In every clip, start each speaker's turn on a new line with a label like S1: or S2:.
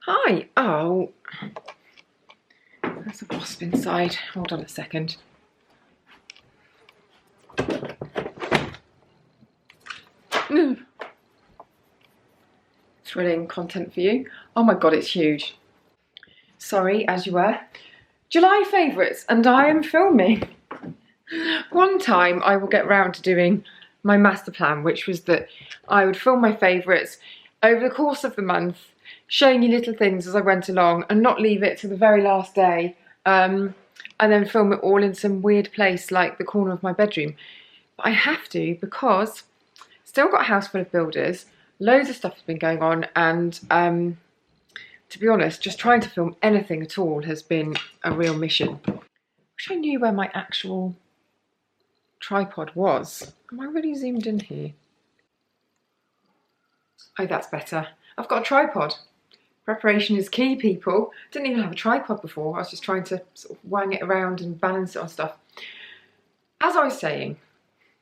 S1: Hi. Oh, there's a wasp inside. Hold on a second. Thrilling content for you. Oh my god, it's huge. Sorry, as you were. July favourites, and I am filming. One time I will get round to doing my master plan, which was that I would film my favourites over the course of the month, showing you little things as I went along and not leave it to the very last day, and then film it all in some weird place like the corner of my bedroom. But I have to because still got a house full of builders, loads of stuff has been going on, and to be honest, just trying to film anything at all has been a real mission. Wish I knew where my actual tripod was. Am I really zoomed in here? Oh, that's better. I've got a tripod. Preparation is key, people. Didn't even have a tripod before. I was just trying to sort of wang it around and balance it on stuff. As I was saying,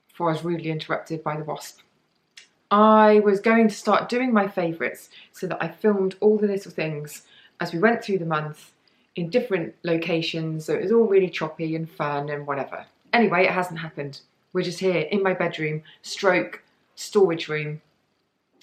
S1: before I was rudely interrupted by the wasp, I was going to start doing my favourites so that I filmed all the little things as we went through the month in different locations, so it was all really choppy and fun and whatever. Anyway, it hasn't happened. We're just here in my bedroom, stroke storage room.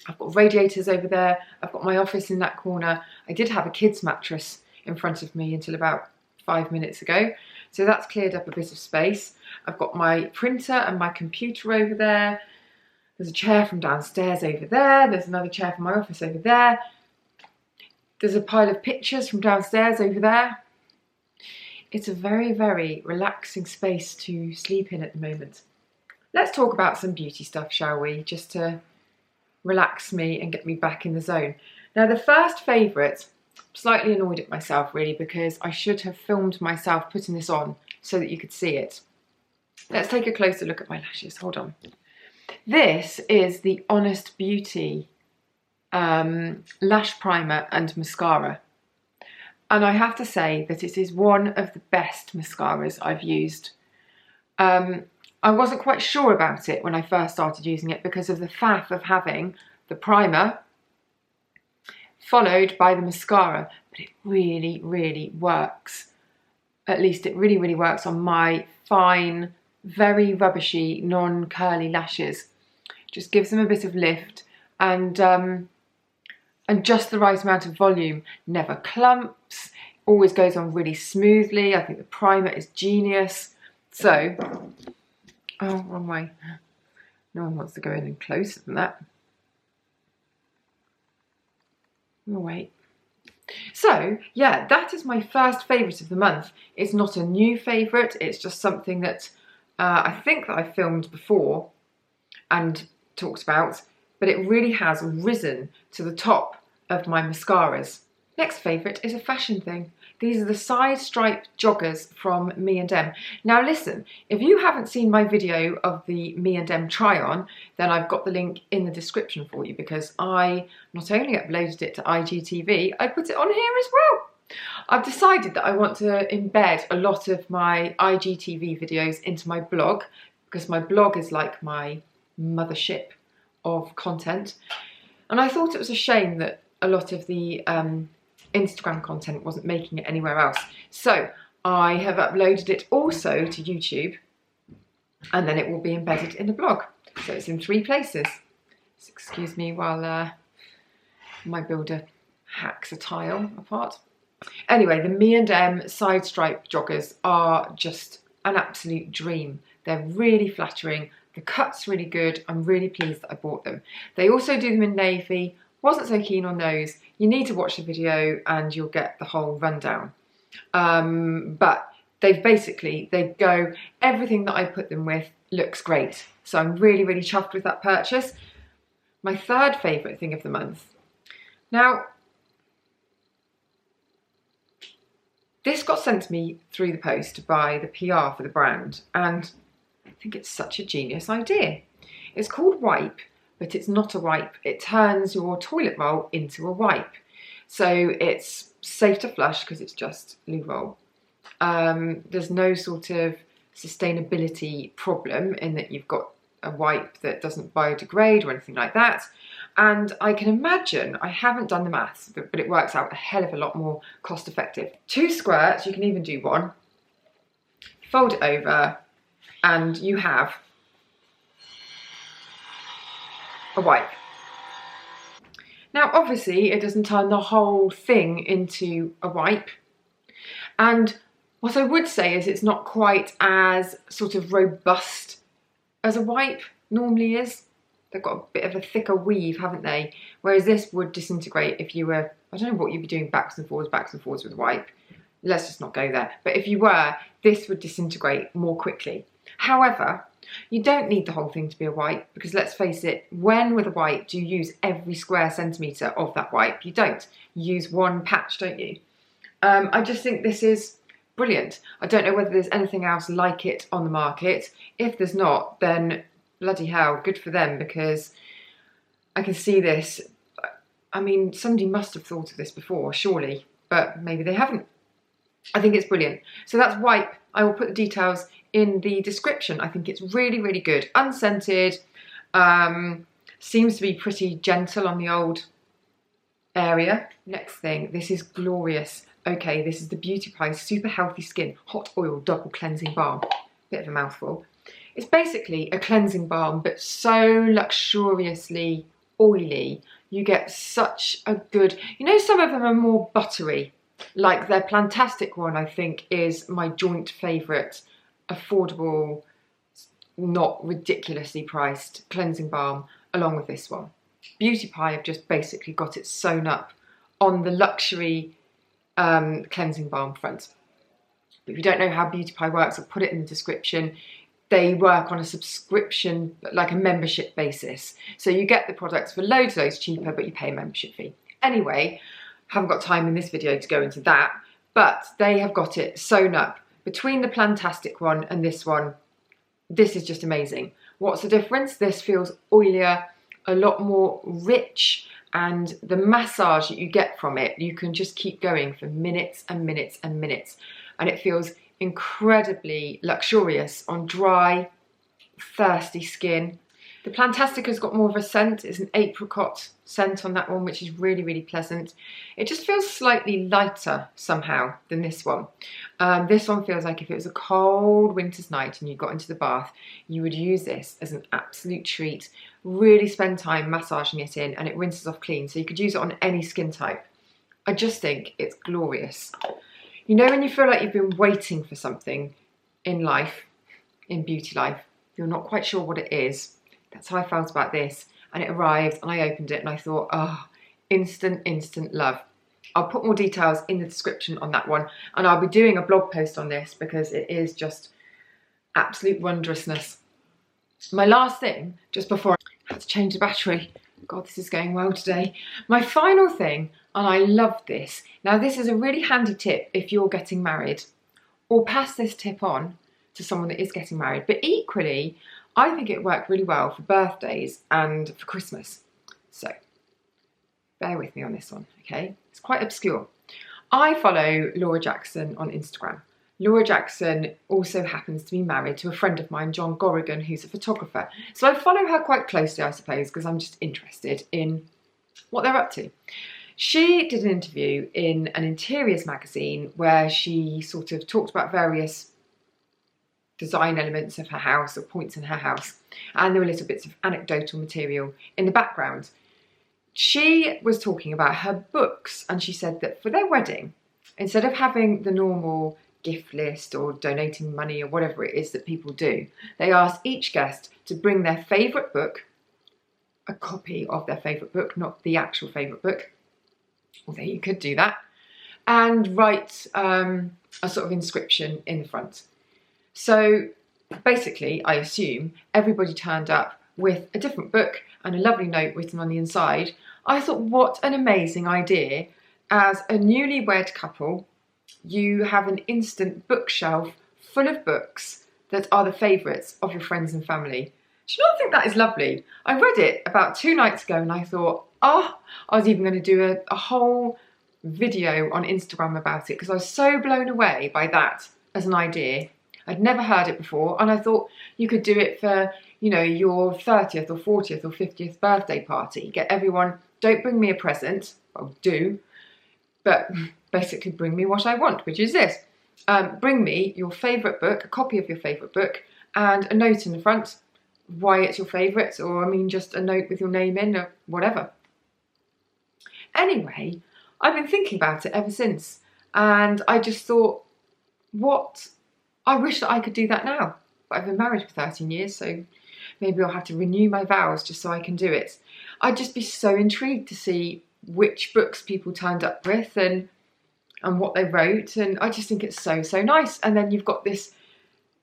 S1: I've got radiators over there, I've got my office in that corner. I did have a kid's mattress in front of me until about 5 minutes ago, so that's cleared up a bit of space. I've got my printer and my computer over there. There's a chair from downstairs over there. There's another chair from my office over there. There's a pile of pictures from downstairs over there. It's a very, very relaxing space to sleep in at the moment. Let's talk about some beauty stuff, shall we? Just to relax me and get me back in the zone. Now, the first favourite, slightly annoyed at myself really, because I should have filmed myself putting this on so that you could see it. Let's take a closer look at my lashes. Hold on. This is the Honest Beauty lash primer and mascara. And I have to say that it is one of the best mascaras I've used. I wasn't quite sure about it when I first started using it because of the faff of having the primer followed by the mascara, but it really, really works. At least it really, really works on my fine, very rubbishy, non-curly lashes. Just gives them a bit of lift and just the right amount of volume. Never clumps, always goes on really smoothly. I think the primer is genius. So, oh, wrong way. No one wants to go in and closer than that. Oh, wait. So, yeah, that is my first favourite of the month. It's not a new favourite, it's just something that I think that I filmed before and talked about, but it really has risen to the top of my mascaras. Next favourite is a fashion thing. These are the side stripe joggers from me+em. Now listen, if you haven't seen my video of the me+em try on, then I've got the link in the description for you, because I not only uploaded it to IGTV, I put it on here as well. I've decided that I want to embed a lot of my IGTV videos into my blog, because my blog is like my mothership of content. And I thought it was a shame that a lot of the Instagram content wasn't making it anywhere else. So I have uploaded it also to YouTube, and then it will be embedded in the blog. So it's in 3 places. So excuse me while my builder hacks a tile apart. Anyway, the me+em side stripe joggers are just an absolute dream. They're really flattering. The cut's really good. I'm really pleased that I bought them. They also do them in navy. Wasn't so keen on those. You need to watch the video and you'll get the whole rundown. But they go, everything that I put them with looks great. So I'm really, really chuffed with that purchase. My third favourite thing of the month. Now, this got sent to me through the post by the PR for the brand, and I think it's such a genius idea. It's called Wipe, but it's not a wipe. It turns your toilet roll into a wipe. So it's safe to flush because it's just loo roll. There's no sort of sustainability problem in that you've got a wipe that doesn't biodegrade or anything like that. And I can imagine, I haven't done the maths, but it works out a hell of a lot more cost effective. 2 squirts, you can even do 1, fold it over, and you have a wipe. Now obviously it doesn't turn the whole thing into a wipe, and what I would say is it's not quite as sort of robust as a wipe normally is. They've got a bit of a thicker weave, haven't they? Whereas this would disintegrate if you were, I don't know what you'd be doing backwards and forwards with a wipe. Let's just not go there. But if you were, this would disintegrate more quickly. However, you don't need the whole thing to be a wipe, because let's face it, when with a wipe do you use every square centimetre of that wipe? You don't. You use 1 patch, don't you? I just think this is brilliant. I don't know whether there's anything else like it on the market. If there's not, then bloody hell, good for them, because I can see this. I mean, somebody must have thought of this before, surely, but maybe they haven't. I think it's brilliant. So that's wipe. I will put the details in the description. I think it's really, really good. Unscented, seems to be pretty gentle on the old area. Next thing, this is glorious. Okay, this is the Beauty Pie Super Healthy Skin Hot Oil Double Cleansing Balm. Bit of a mouthful. It's basically a cleansing balm, but so luxuriously oily. You get such a good, you know, some of them are more buttery. Like their Plantastic one, I think, is my joint favourite, affordable, not ridiculously priced cleansing balm, along with this one. Beauty Pie have just basically got it sewn up on the luxury cleansing balm front. But if you don't know how Beauty Pie works, I'll put it in the description. They work on a subscription, like a membership basis. So you get the products for loads cheaper, but you pay a membership fee. Anyway, haven't got time in this video to go into that, but they have got it sewn up between the Plantastic one and this one. This is just amazing. What's the difference? This feels oilier, a lot more rich, and the massage that you get from it, you can just keep going for minutes and minutes and minutes. And it feels incredibly luxurious on dry, thirsty skin. The Plantastic has got more of a scent. It's an apricot scent on that one, which is really, really pleasant. It just feels slightly lighter somehow than this one. This one feels like if it was a cold winter's night and you got into the bath, you would use this as an absolute treat. Really spend time massaging it in, and it rinses off clean, so you could use it on any skin type. I just think it's glorious. You know when you feel like you've been waiting for something in life, in beauty life, you're not quite sure what it is. That's how I felt about this, and it arrived and I opened it and I thought, oh, instant love. I'll put more details in the description on that one, and I'll be doing a blog post on this because it is just absolute wondrousness. My last thing, just before I had to change the battery, God, this is going well today. My final thing, and I love this. Now this is a really handy tip if you're getting married, or pass this tip on to someone that is getting married, but equally, I think it worked really well for birthdays and for Christmas. So, bear with me on this one, okay? It's quite obscure. I follow Laura Jackson on Instagram. Laura Jackson also happens to be married to a friend of mine, John Gorrigan, who's a photographer. So I follow her quite closely, I suppose, because I'm just interested in what they're up to. She did an interview in an interiors magazine where she sort of talked about various design elements of her house, or points in her house, and there were little bits of anecdotal material in the background. She was talking about her books, and she said that for their wedding, instead of having the normal gift list or donating money or whatever it is that people do, they asked each guest to bring their favourite book, a copy of their favourite book, not the actual favourite book, although you could do that, and write a sort of inscription in the front. So basically, I assume everybody turned up with a different book and a lovely note written on the inside. I thought, what an amazing idea. As a newlywed couple, you have an instant bookshelf full of books that are the favourites of your friends and family. Do you not think that is lovely? I read it about 2 nights ago and I thought, oh, I was even going to do a whole video on Instagram about it because I was so blown away by that as an idea. I'd never heard it before, and I thought you could do it for, you know, your 30th or 40th or 50th birthday party. Get everyone, don't bring me a present, well, do, but basically bring me what I want, which is this. Bring me your favourite book, a copy of your favourite book, and a note in the front, why it's your favourite, or I mean just a note with your name in, or whatever. Anyway, I've been thinking about it ever since, and I just thought, I wish that I could do that now. But I've been married for 13 years, so maybe I'll have to renew my vows just so I can do it. I'd just be so intrigued to see which books people turned up with and what they wrote, and I just think it's so nice. And then you've got this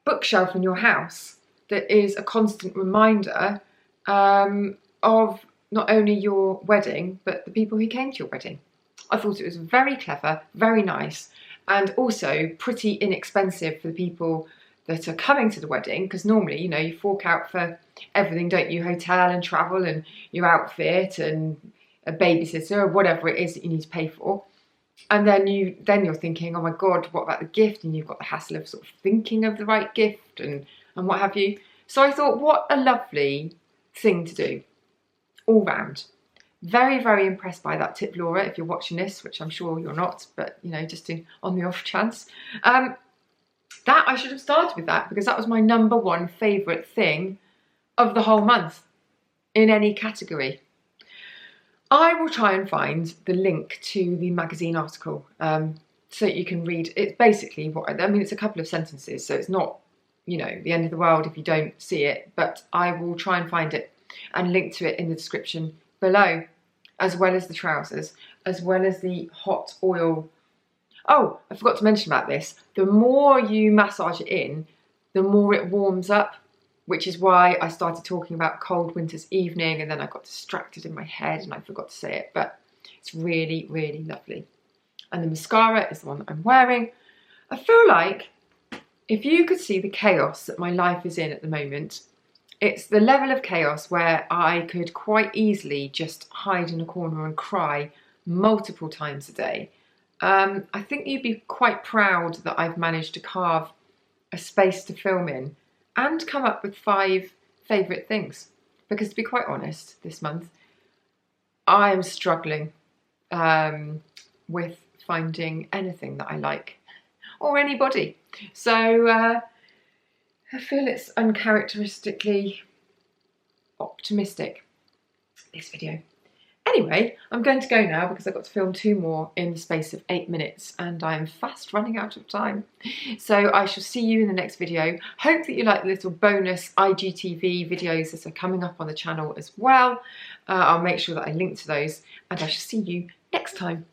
S1: bookshelf in your house that is a constant reminder of not only your wedding, but the people who came to your wedding. I thought it was very clever, very nice, and also pretty inexpensive for the people that are coming to the wedding, because normally, you know, you fork out for everything, don't you? Hotel and travel and your outfit and a babysitter or whatever it is that you need to pay for. And then you're thinking, oh my God, what about the gift? And you've got the hassle of sort of thinking of the right gift and what have you. So I thought, what a lovely thing to do, all round. Very impressed by that tip, Laura, if you're watching this, which I'm sure you're not, but you know, just on the off chance. That I should have started with that, because that was my #1 favourite thing of the whole month in any category. I will try and find the link to the magazine article so that you can read. It's basically it's a couple of sentences, so it's not, you know, the end of the world if you don't see it, but I will try and find it and link to it in the description below, as well as the trousers, as well as the hot oil. Oh, I forgot to mention about this. The more you massage it in, the more it warms up, which is why I started talking about cold winter's evening, and then I got distracted in my head and I forgot to say it, but it's really lovely. And the mascara is the one that I'm wearing. I feel like if you could see the chaos that my life is in at the moment, it's the level of chaos where I could quite easily just hide in a corner and cry multiple times a day. I think you'd be quite proud that I've managed to carve a space to film in and come up with 5 favourite things. Because to be quite honest, this month, I am struggling with finding anything that I like, or anybody. So I feel it's uncharacteristically optimistic, this video. Anyway, I'm going to go now because I've got to film 2 more in the space of 8 minutes and I'm fast running out of time. So I shall see you in the next video. Hope that you like the little bonus IGTV videos that are coming up on the channel as well. I'll make sure that I link to those, and I shall see you next time.